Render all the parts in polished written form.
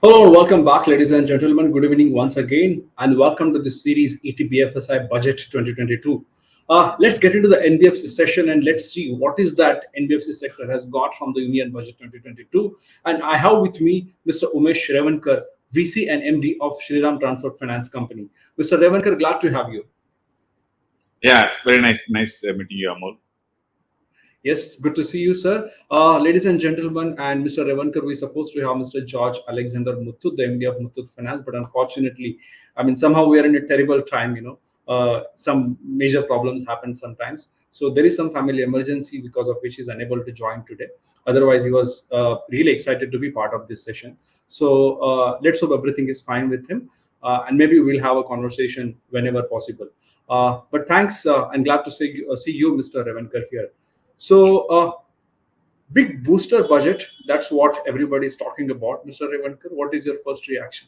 Hello, and welcome back, ladies and gentlemen. Good evening once again, and welcome to the series ETBFSI Budget 2022. Let's get into the NBFC session and let's see what is that NBFC sector has got from the Union Budget 2022. And I have with me Mr. Umesh Revankar, VC and MD of Shriram Transport Finance Company. Mr. Revankar, glad to have you. Yeah, very nice meeting you, Amol. Yes, good to see you, sir. Ladies and gentlemen, and Mr. Revankar, we're supposed to have Mr. George Alexander Muthoot, the MD of Muthoot Finance, but unfortunately, somehow we are in a terrible time, some major problems happen sometimes. So there is some family emergency because of which he's unable to join today. Otherwise, he was really excited to be part of this session. So let's hope everything is fine with him. And maybe we'll have a conversation whenever possible. But thanks. I'm glad to see you, Mr. Revankar, here. So, big booster budget. That's what everybody is talking about. Mr. Revankar, what is your first reaction?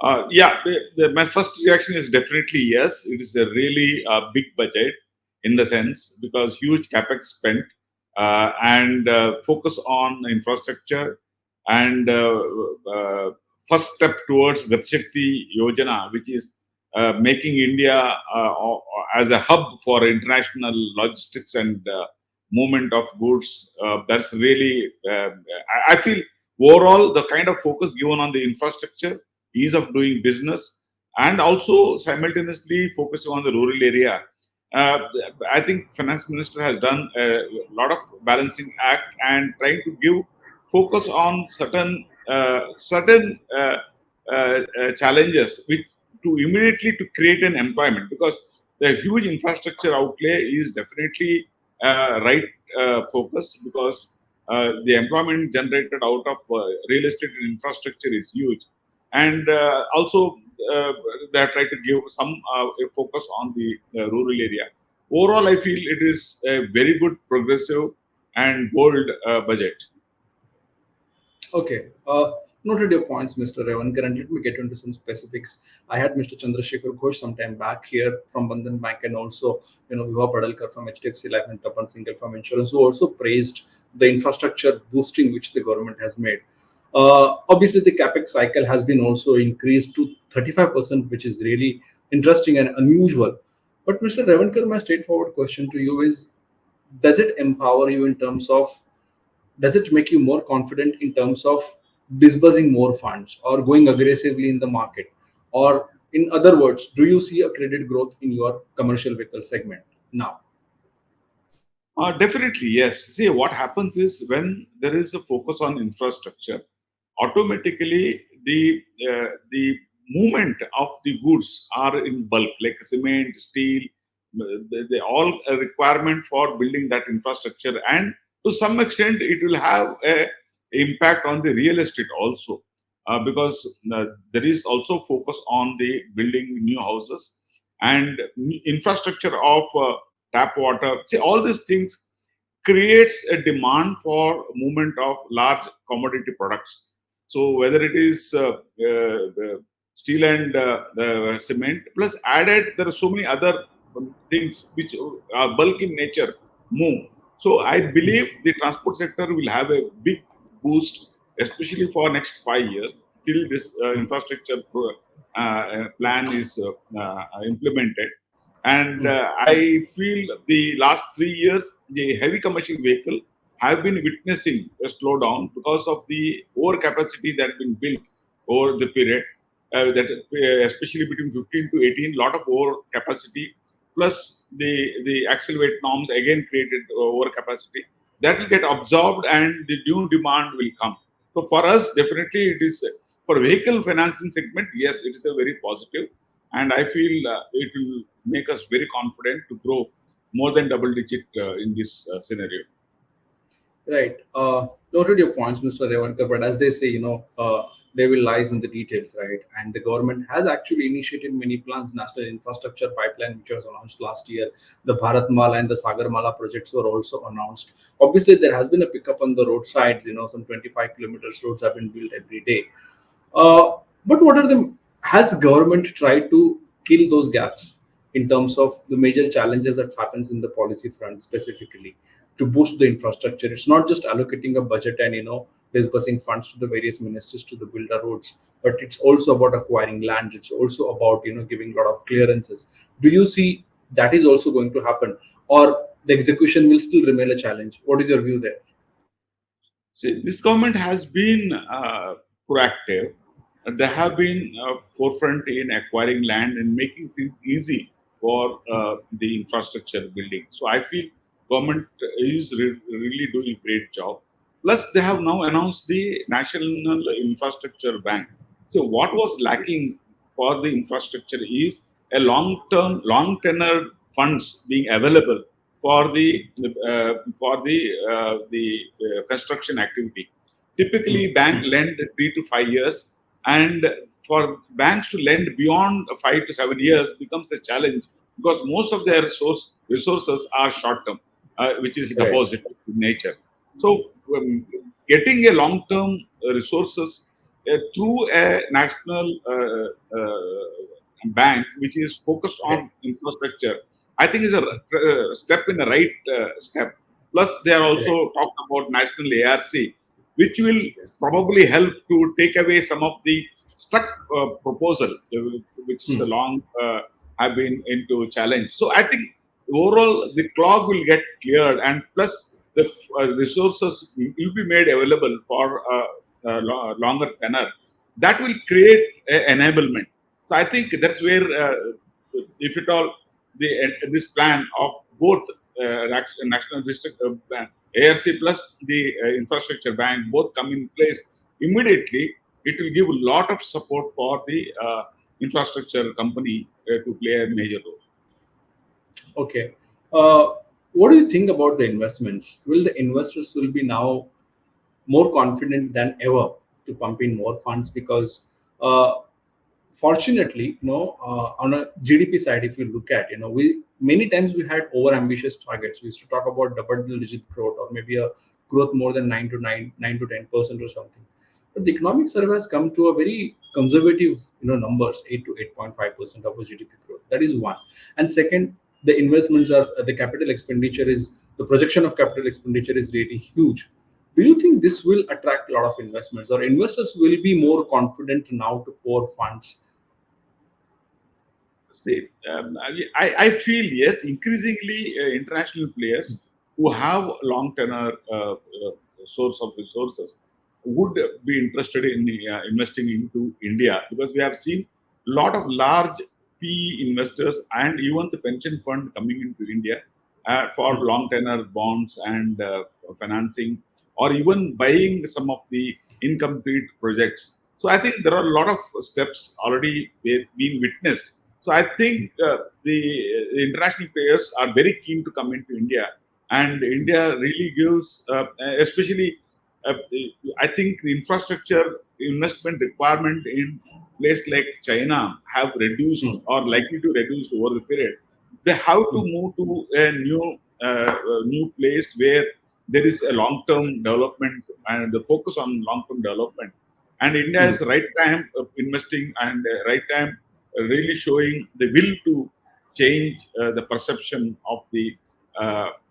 My first reaction is definitely yes. It is a really big budget in the sense because huge capex spent and focus on infrastructure and first step towards Gatshakti Yojana, which is making India as a hub for international logistics and movement of goods. That's really, I feel overall the kind of focus given on the infrastructure, ease of doing business, and also simultaneously focusing on the rural area. Uh, I think finance minister has done a lot of balancing act and trying to give focus on certain challenges which to immediately to create an employment because the huge infrastructure outlay is definitely right focus because the employment generated out of real estate and infrastructure is huge and also they have tried to give some focus on the rural area. Overall, I feel it is a very good, progressive, and bold budget. Okay. Noted your points, Mr. Revankar, and let me get into some specifics. I had Mr. Chandrasekhar Ghosh sometime back here from Bandhan Bank, and also, Vibha Padalkar from HDFC Life and Tapan Singhal from Insurance, who also praised the infrastructure boosting which the government has made. Obviously, the capex cycle has been also increased to 35%, which is really interesting and unusual. But Mr. Revankar, my straightforward question to you is: does it empower you in terms of, does it make you more confident in terms of disbursing more funds or going aggressively in the market? Or, in other words, do you see a credit growth in your commercial vehicle segment now? Definitely, yes. See, what happens is when there is a focus on infrastructure, automatically the movement of the goods are in bulk, like cement, steel, they all a requirement for building that infrastructure, and to some extent, it will have a impact on the real estate also, because there is also focus on the building new houses and infrastructure of tap water. See, all these things creates a demand for movement of large commodity products. So whether it is steel and the cement, plus added there are so many other things which are bulk in nature move. So I believe the transport sector will have a big boost, especially for next 5 years till this infrastructure plan is implemented. And I feel the last 3 years, the heavy commercial vehicle have been witnessing a slowdown because of the overcapacity that has been built over the period. Especially between 15 to 18, lot of overcapacity plus the axle weight norms again created overcapacity that will get absorbed and the new demand will come. So for us, definitely it is for vehicle financing segment. Yes, it is a very positive, and I feel it will make us very confident to grow more than double digit in this scenario. Right. Noted your points, Mr. Revankar, but as they say, devil lies in the details, right? And the government has actually initiated many plans. National Infrastructure Pipeline, which was announced last year, the Bharat Mala and the Sagar Mala projects were also announced. Obviously, there has been a pickup on the roadsides. Some 25 kilometers roads have been built every day. But what are the, has government tried to kill those gaps in terms of the major challenges that happens in the policy front specifically to boost the infrastructure? It's not just allocating a budget and disbursing funds to the various ministries to the build the roads, but it's also about acquiring land. It's also about giving a lot of clearances. Do you see that is also going to happen, or the execution will still remain a challenge? What is your view there? See, this government has been proactive. They have been forefront in acquiring land and making things easy for the infrastructure building. So I feel government is really doing a great job. Plus, they have now announced the National Infrastructure Bank. So what was lacking for the infrastructure is a long-term, long-tenor funds being available for the construction activity. Hmm. Typically, bank lend 3 to 5 years, and for banks to lend beyond 5 to 7 years becomes a challenge because most of their resources are short term, which is Right. deposit in nature. So, getting a long term resources through a national bank which is focused Right. on infrastructure, I think is a step in the right step. Plus, they are Right. also talked about national ARC, which will Yes. probably help to take away some of the stuck proposal, which Hmm. long have been into challenge. So I think overall the clog will get cleared, and plus the resources will be made available for longer tenor. That will create enablement. So I think that's where, if at all, this plan of both national district bank, ARC plus the infrastructure bank both come in place immediately, it will give a lot of support for the infrastructure company to play a major role. Okay. Uh, what do you think about the investments? Will the investors will be now more confident than ever to pump in more funds? Because uh, fortunately, on a GDP side, if you look at, we many times we had over ambitious targets. We used to talk about double-digit growth, or maybe a growth more than 9 to 10% or something. But the economic survey has come to a very conservative, numbers, 8 to 8.5% of a GDP growth. That is one. And second, the investments are the capital expenditure is the projection of capital expenditure is really huge. Do you think this will attract a lot of investments, or investors will be more confident now to pour funds? See, I feel yes, increasingly international players who have long tenor source of resources would be interested in investing into India, because we have seen a lot of large PE investors and even the pension fund coming into India for Hmm. long tenor bonds and financing, or even buying some of the incomplete projects. So I think there are a lot of steps already being witnessed. So I think the international players are very keen to come into India, and India really gives, especially, uh, I think the infrastructure investment requirement in place like China have reduced Hmm. or likely to reduce over the period. They have to Hmm. move to a new place where there is a long-term development and the focus on long-term development. And India Hmm. is right time of investing, and right time really showing the will to change the perception of the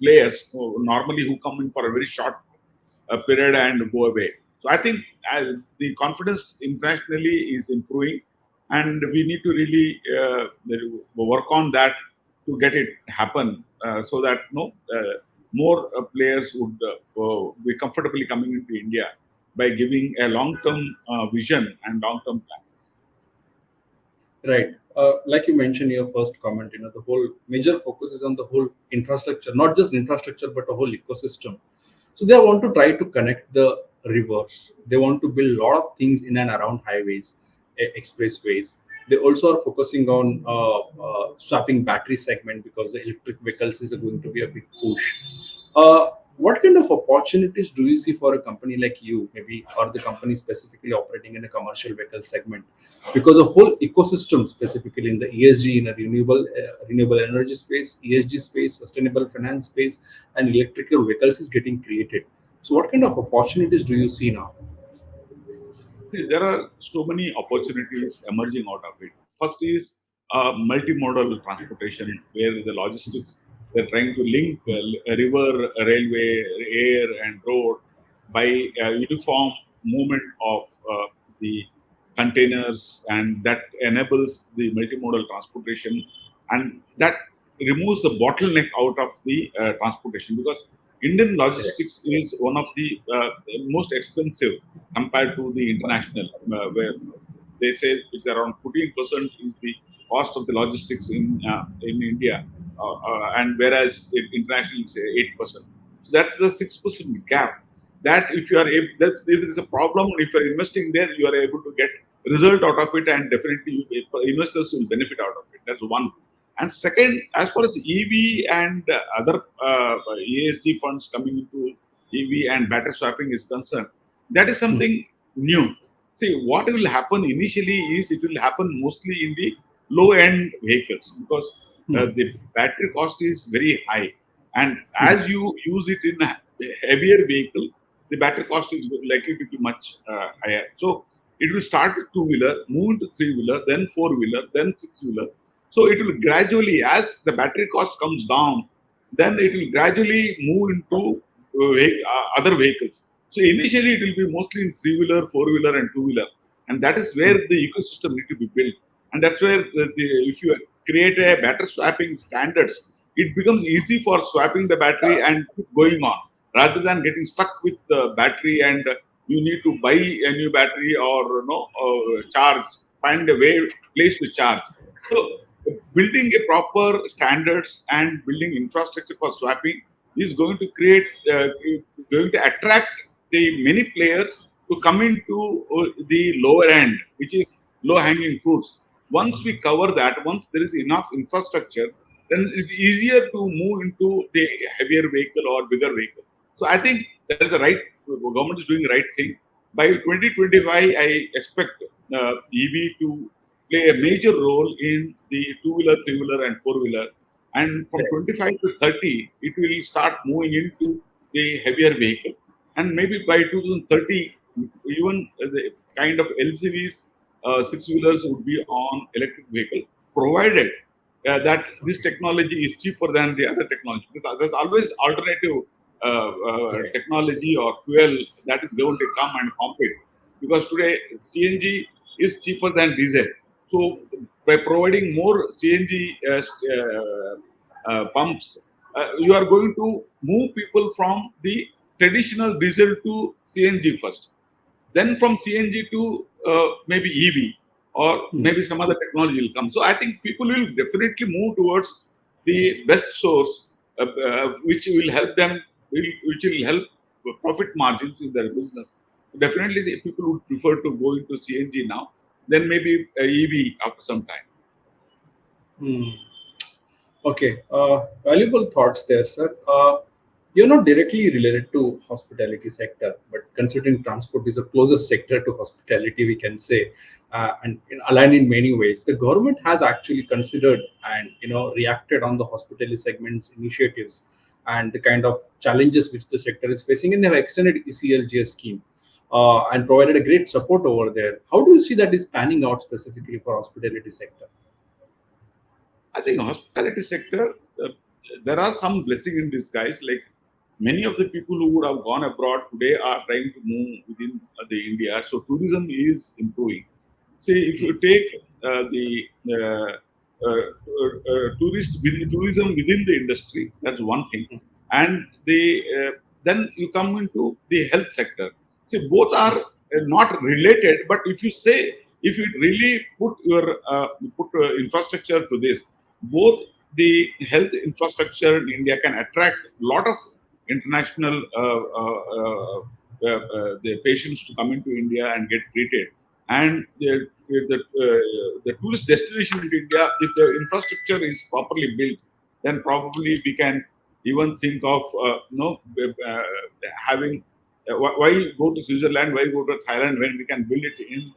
players who normally who come in for a very short period and go away. So I think the confidence internationally is improving, and we need to really work on that to get it happen, so that more players would be comfortably coming into India by giving a long-term vision and long-term plans. Right. Like you mentioned in your first comment, the whole major focus is on the whole infrastructure, not just infrastructure, but a whole ecosystem. So they want to try to connect the rivers. They want to build a lot of things in and around highways, expressways. They also are focusing on swapping battery segment, because the electric vehicles is going to be a big push. What kind of opportunities do you see for a company like you, maybe, or the company specifically operating in a commercial vehicle segment? Because a whole ecosystem, specifically in the ESG, in a renewable energy space, ESG space, sustainable finance space, and electrical vehicles is getting created. So, what kind of opportunities do you see now? See, there are so many opportunities emerging out of it. First is multimodal transportation, where the logistics they're trying to link river, railway, air, and road. by uniform movement of the containers, and that enables the multimodal transportation, and that removes the bottleneck out of the transportation, because Indian Correct. logistics is one of the most expensive compared to the international, where they say it's around 14% is the cost of the logistics in India, and whereas internationally it's 8%. So that's the 6% gap. That if you are able, that's this is a problem. If you are investing there, you are able to get result out of it, and definitely investors will benefit out of it. That's one. And second, as far as EV and other ESG funds coming into EV and battery swapping is concerned, that is Hmm. something new. See, what will happen initially is it will happen mostly in the low end vehicles, because Hmm. the battery cost is very high. And Hmm. as you use it in a heavier vehicle, the battery cost is likely to be much higher. So it will start with two-wheeler, move into three-wheeler, then four-wheeler, then six-wheeler. So it will gradually, as the battery cost comes down, then it will gradually move into other vehicles. So initially, it will be mostly in three-wheeler, four-wheeler, and two-wheeler, and that is where Hmm. the ecosystem need to be built. And that's where if you create a battery swapping standards, it becomes easy for swapping the battery and keep going on, rather than getting stuck with the battery, and you need to buy a new battery, or charge, find a way place to charge. So building a proper standards and building infrastructure for swapping is going to create going to attract the many players to come into the lower end, which is low hanging fruits. Once we cover that, once there is enough infrastructure, then it's easier to move into the heavier vehicle or bigger vehicle. So I think that is the right, government is doing the right thing. By 2025, I expect EV to play a major role in the two-wheeler, three-wheeler, and four-wheeler. And from Correct. 25 to 30, it will start moving into the heavier vehicle. And maybe by 2030, even the kind of LCVs, six-wheelers would be on electric vehicle, provided that this technology is cheaper than the other technology. Because there's always alternative Correct. technology or fuel that is going to come and compete. Because today CNG is cheaper than diesel. So by providing more CNG pumps, you are going to move people from the traditional diesel to CNG first, then from CNG to maybe EV, or Hmm. maybe some other technology will come. So I think people will definitely move towards the best source, which will help them, which will help profit margins in their business. Definitely, people would prefer to go into CNG now, then maybe EV after some time. Hmm. Okay, valuable thoughts there, sir. You're not directly related to hospitality sector, but considering transport is a closest sector to hospitality, we can say, aligned in many ways. The government has actually considered and reacted on the hospitality segment's initiatives and the kind of challenges which the sector is facing, and they have extended ECLGS scheme and provided a great support over there. How do you see that is panning out specifically for hospitality sector? I think hospitality sector, there are some blessing in disguise. Like many of the people who would have gone abroad today are trying to move within the India. So tourism is improving. See, if you take tourism within the industry, that's one thing, and then you come into the health sector. See, both are not related, but if you say, if you really put your infrastructure to this, both the health infrastructure in India can attract a lot of international the patients to come into India and get treated, and the tourist destination in India, if the infrastructure is properly built, then probably we can even think of having. Why go to Switzerland? Why go to Thailand when we can build it in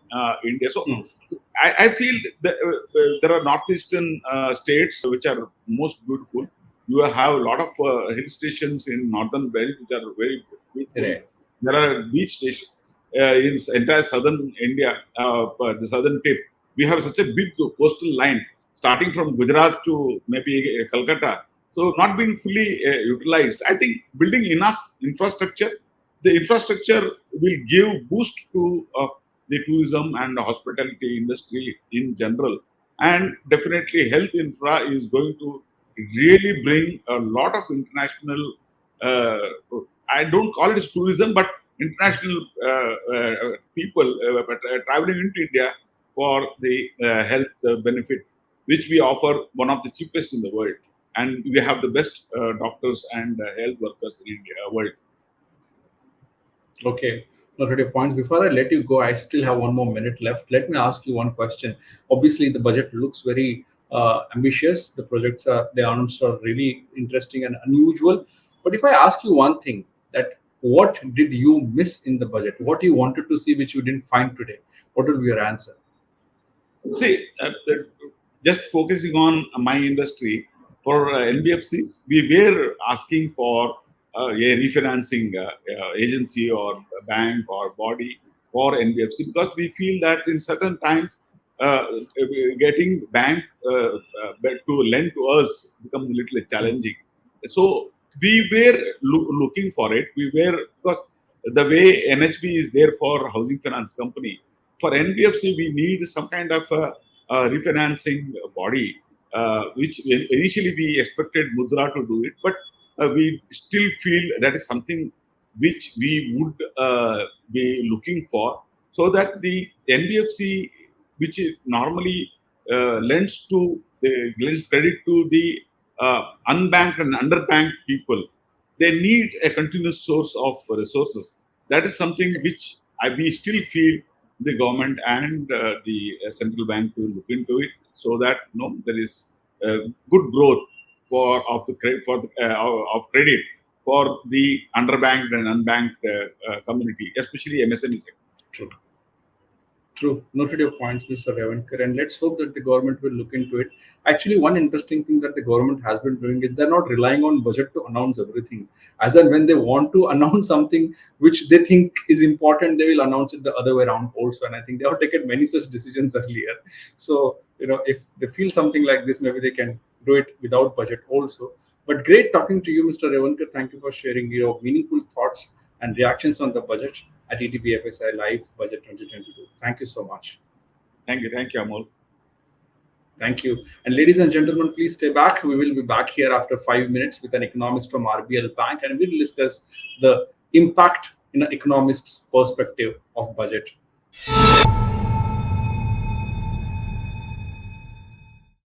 India? Hmm. So I feel that there are northeastern states which are most beautiful. You have a lot of hill stations in northern belt which are very beautiful. Right. There are beach stations in entire southern India, the southern tip. We have such a big coastal line starting from Gujarat to maybe Calcutta. So not being fully utilized. I think building enough infrastructure, the infrastructure will give boost to the tourism and hospitality industry in general, and definitely health infra is going to really bring a lot of international. Uh, I don't call it as tourism, but international people traveling into India for the health benefit, which we offer one of the cheapest in the world, and we have the best doctors and health workers in India world. Okay, noted your points. Before I let you go, I still have one more minute left. Let me ask you one question. Obviously, the budget looks very ambitious. The projects are the announced are really interesting and unusual. But if I ask you one thing, that what did you miss in the budget? What you wanted to see which you didn't find today? What will be your answer? See, just focusing on my industry, for NBFCs, we were asking for a refinancing agency or a bank or body for NBFC, because we feel that in certain times, uh, getting bank to lend to us becomes a little challenging. So we were looking for it. We were, because the way NHB is there for housing finance company, for NBFC, we need some kind of a refinancing body, which initially we expected Mudra to do it, but we still feel that is something which we would be looking for, so that the NBFC, which is normally lends credit to the unbanked and underbanked people, they need a continuous source of resources. That is something which we still feel the government and the central bank to look into it, so that there is good growth for of the credit for the, of credit for the underbanked and unbanked community, especially MSME sector. True. True. Noted your points, Mr. Revankar, and let's hope that the government will look into it. Actually, one interesting thing that the government has been doing is they're not relying on budget to announce everything. As and when they want to announce something which they think is important, they will announce it the other way around also. And I think they have taken many such decisions earlier. So, if they feel something like this, maybe they can do it without budget also. But great talking to you, Mr. Revankar. Thank you for sharing your meaningful thoughts and reactions on the budget at ETBFSI Live Budget 2022. Thank you so much. Thank you, Amol. Thank you. And ladies and gentlemen, please stay back. We will be back here after 5 minutes with an economist from RBL Bank, and we'll discuss the impact in an economist's perspective of budget.